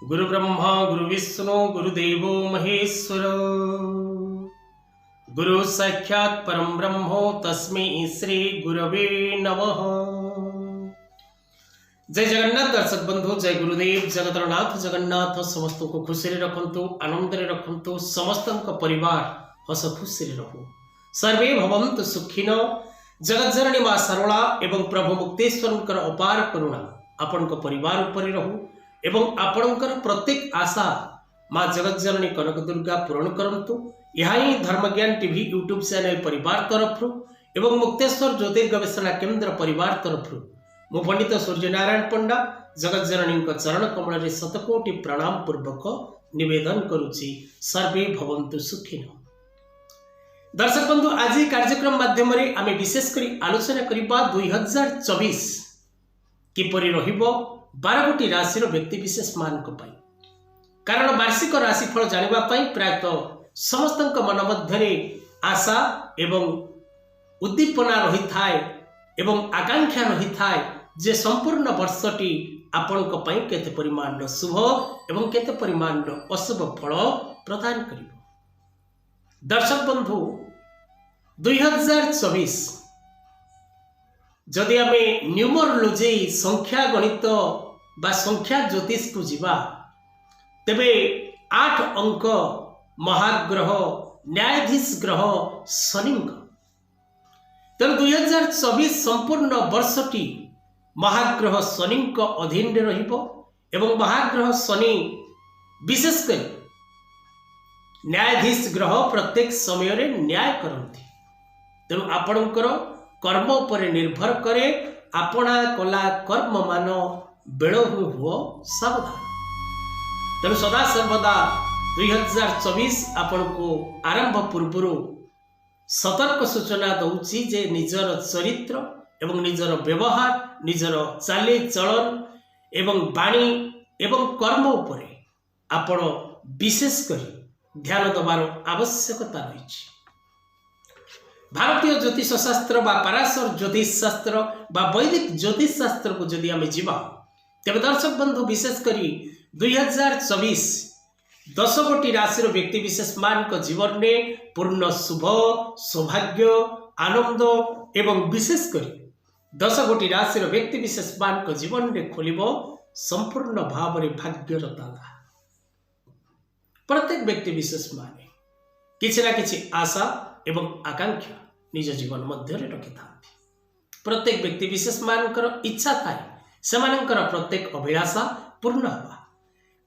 गुरु ब्रह्मा गुरु विष्णु गुरुदेव महेश्वर गुरु साक्षात् परम ब्रह्म तस्मै श्री गुरवे नमः। जय जगन्नाथ दर्शक बंधु, जय गुरुदेव जगतरनाथ जगन्नाथ समस्त को खुशी रखंतु, आनंद रखंतु, समस्त परिवार हस खुशी रहू, सर्वे भवन्तु सुखिनो। जगतजननी मां सरला एवं प्रभु मुक्तेश्वर अपार करुणा आपण परिवार उपर रहू एवं आपणकर प्रत्येक आशा मां जगतजननी कनक दुर्गा पूरण करंतु। यह ही धर्मज्ञान टीवी यूट्यूब चैनल परिवार तरफ एवं मुक्तेश्वर ज्योतिर् गवेषणा केन्द्र परिवार तरफ मु पंडित सूर्यनारायण पंडा जगतजननी चरण कमल शतकोटि प्रणाम पूर्वक निवेदन करुच्ची, सर्वे भवन्तु सुखिनो। दर्शक बंधु, आज कार्यक्रम माध्यम आम विशेषकर आलोचना करबा 2024 किपरि रहिबो 12 गोटी राशि व्यक्ति विशेष मानक पाई। कारण वार्षिक राशिफल जानिबा पाई प्रायतः समस्त मन मध्य आशा एवं उद्दीपना रही थाए एवं आकांक्षा रही थाए जे संपूर्ण वर्षटी आपणक पाई केते परिमाण शुभ एवं केते परिमाण अशुभ फल प्रदान करिबो। दर्शक बंधु, 2024 जदि आम न्यूमरोलॉजी संख्या गणित बा संख्या ज्योतिष को जीवा तेबे 8 अंक महाग्रह न्यायाधीश ग्रह शनि। तेणु 2024 संपूर्ण वर्षटी महाग्रह शनि अधीन रहिबो एवं महाग्रह शनि विशेषकर न्यायाधीश ग्रह प्रत्येक समय रे न्याय करती। तेणु आपणकर कर्म उपर निर्भर करे आपणा कला कर्म मान बेल हुओ सावधान। तेणु सदा सर्वदा 2024 आपण को आरंभ पूर्व सतर्क सूचना दौची जे निजर चरित्र एवं निजर व्यवहार निजर चाली चलन एवं वाणी एवं कर्म उपरे आपण विशेष करी ध्यान दबार आवश्यकता रही। भारतीय ज्योतिष शास्त्र बा पराशर ज्योतिष शास्त्र बा वैदिक ज्योतिष शास्त्र को जदि आम जीवा तेरे दर्शक बंधु विशेषकर 2024 10 गोटी राशि व्यक्ति विशेष मान जीवन में पूर्ण शुभ सौभाग्य आनंद एवं विशेषकर 10 गोटी राशि व्यक्ति विशेष मान जीवन में खोल संपूर्ण भाव में भाग्यर ताला। प्रत्येक व्यक्ति विशेष माने किसी ना किसी आशा एवं आकांक्षा निज जीवन मध्य रखि था। प्रत्येक व्यक्ति विशेष मानकर इच्छा थाए सेमानकर प्रत्येक अभिलाषा पूर्ण हवा।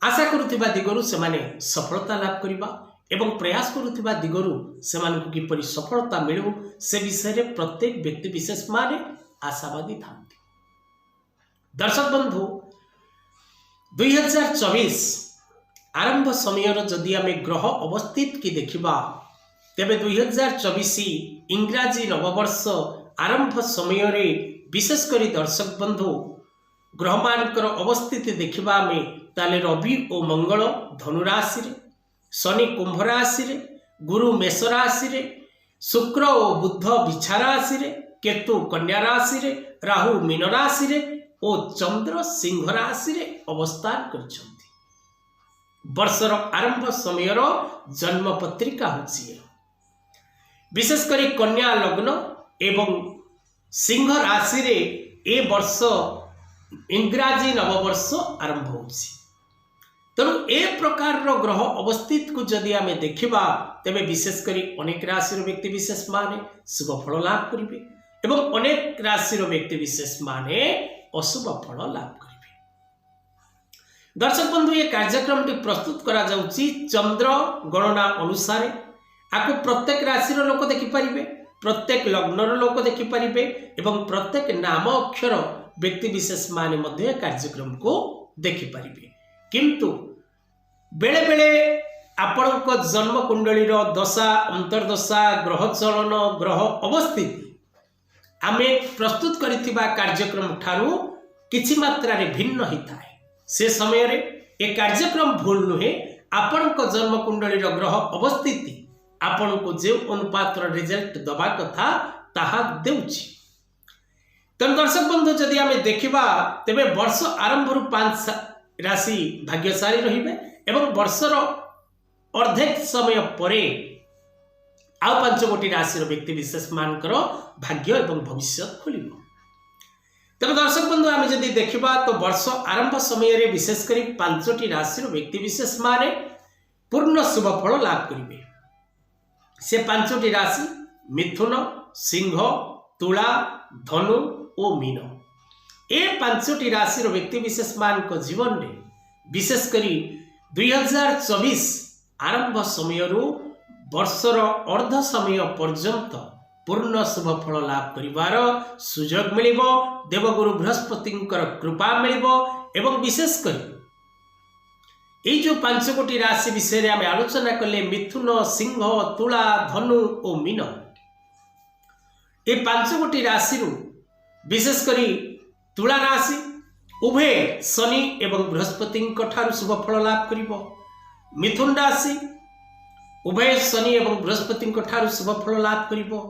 आशा करुथिबा दिगरु सेमाने सफलता लाभ करिबा एवं प्रयास करुथिबा दिगरु सेमानकु किपरि सफलता मिलु से विषय रे प्रत्येक व्यक्ति विशेष माने आशावादी थांती। दर्शक बंधु, 2024 आरंभ समय जदि आम ग्रह अवस्थित की देखिबा तेबे 2024 इंग्राजी नववर्ष आरंभ समय रे विशेषकर दर्शक बंधु ग्रह मानकर अवस्थिति देखिबा में ताले रवि और मंगल धनु राशि रे, शनि कुंभ राशि रे, गुरु मेष राशि रे, शुक्र और बुध बिछा राशि रे, केतु कन्या राशि रे, राहु मीन राशि रे और चंद्र सिंह राशि रे अवस्थान करछंती। वर्षर आरंभ समय जन्म पत्रिका होची विशेषकर कन्या लग्न एवं सिंह राशि रे ए वर्ष इंग्राजी नववर्ष आरंभ होची। तेणु ए प्रकार ग्रह अवस्थित को जदि आम देखा तेबे विशेषकर अनेक राशि व्यक्ति विशेष माने शुभ फल लाभ करेंगे एवं अनेक राशि व्यक्ति विशेष माने अशुभ फल लाभ करेंगे। दर्शक बंधु, ये कार्यक्रम प्रस्तुत करा जाउची चंद्र गणना अनुसार। आपको प्रत्येक राशि लोक देखिपारे, प्रत्येक लग्नर लोक देखिपारे एवं प्रत्येक नाम अक्षर व्यक्ति विशेष माने मध्य कार्यक्रम को देखिपारे। किंतु बेले बेले आपणक जन्म कुंडली दशा अंतर्दशा ग्रह चलन ग्रह अवस्थिति आमे प्रस्तुत करिथिबा कार्यक्रम ठारू किछि मात्रा रे भिन्न ही थाए। से समय रे ए कार्यक्रम भूल नुहे। आपणक जन्म कुंडली ग्रह अवस्थिति आपण को जो अनुपात रिजल्ट दबा कथा ताहा देउछि। तेणु दर्शक बंधु, जदि आम देखा तेबे वर्ष आरंभ 5 राशि भाग्यशाली रहिबे एवं वर्षर अर्धेक समय परे आउ 5 गोटी राशि व्यक्ति विशेष मानकर भाग्य एवं भविष्य खोलिब। तेज दर्शक बंधु आम जदि देखा तो वर्ष आरंभ समय विशेषकर 5टी राशि व्यक्ति विशेष माने पूर्ण शुभ फल लाभ करेंगे। से 5टी राशि मिथुन, सिंह, तुला, धनु और मीन। ए 5टी राशि व्यक्ति विशेष मान जीवन में विशेषकर 2024 आरंभ समय वर्षर अर्ध समय पर्यंत पूर्ण शुभ फल लाभ करिवार सुजोग मिलिबो। देवगुरु बृहस्पति कृपा मिलिबो एवं विशेषकर ये जो 5 गोटी राशि विषय आम आलोचना कले मिथुन, सिंह, तुला, धनु और मीन, ये 5 गोटी राशि विशेषकर तुला राशि उभय शनि एवं बृहस्पति शुभ फल लाभ करिबो। मिथुन राशि उभय शनि एवं बृहस्पति शुभ फल लाभ करिबो।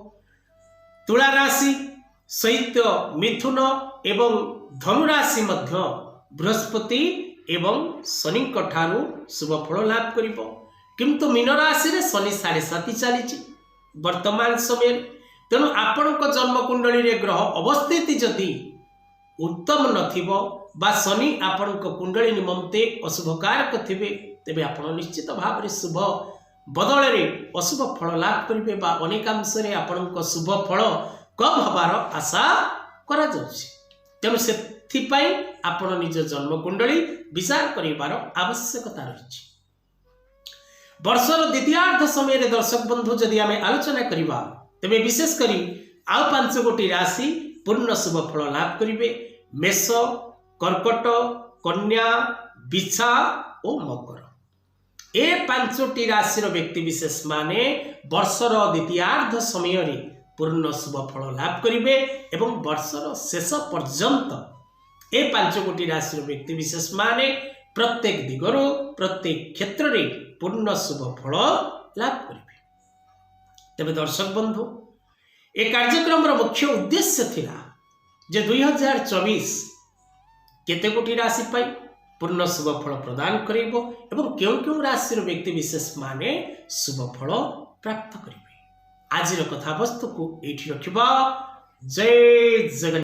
तुला राशि सहित मिथुन एवं धनु राशि मध्य बृहस्पति एवं शनि शुभ फल लाभ करिबो। किंतु मीन राशि रे शनि 7.5 चली वर्तमान समय। तेणु आपण जन्म कुंडली रे ग्रह अवस्थिति जदि उत्तम नथिबो बा शनि आपण कुंडली निमंते अशुभकारक थिबे तेबे आपण निश्चित भाव रे शुभ बदल रे अशुभ फल लाभ करेंगे बा अनेकांश आपण शुभ फल कम हबार आशा करा जाउछि। तेणु सेथिपाई आपण निज जन्म कुंडली विचार करिवार आवश्यकता रही। वर्षर द्वितीयार्ध समय रे दर्शक बंधु जदि आमे आलोचना करिबा तेबे विशेष करी आउ 5 गोटी राशि पूर्ण शुभ फल लाभ करिवे। मेष, कर्कट, कन्या, बिछा और मकर। ए 5टी राशि व्यक्ति विशेष माने वर्षर द्वितीयार्ध समय पूर्ण शुभ फल लाभ करेंगे एवं वर्षर शेष पर्यंत ए 5 गोटी राशि व्यक्ति विशेष माने प्रत्येक दिगरो प्रत्येक क्षेत्र में पूर्ण शुभ फल लाभ करेंगे। तेज दर्शक बंधु ए कार्यक्रम मुख्य उद्देश्य थिला जे 2024 केते गोटी राशि पाई पूर्ण शुभ फल प्रदान करिबो एवं क्यों क्यों राशि व्यक्ति विशेष माने शुभ फल प्राप्त करेंगे। आज कथा वस्तु को एठी रखिबा। जय जगन्नाथ।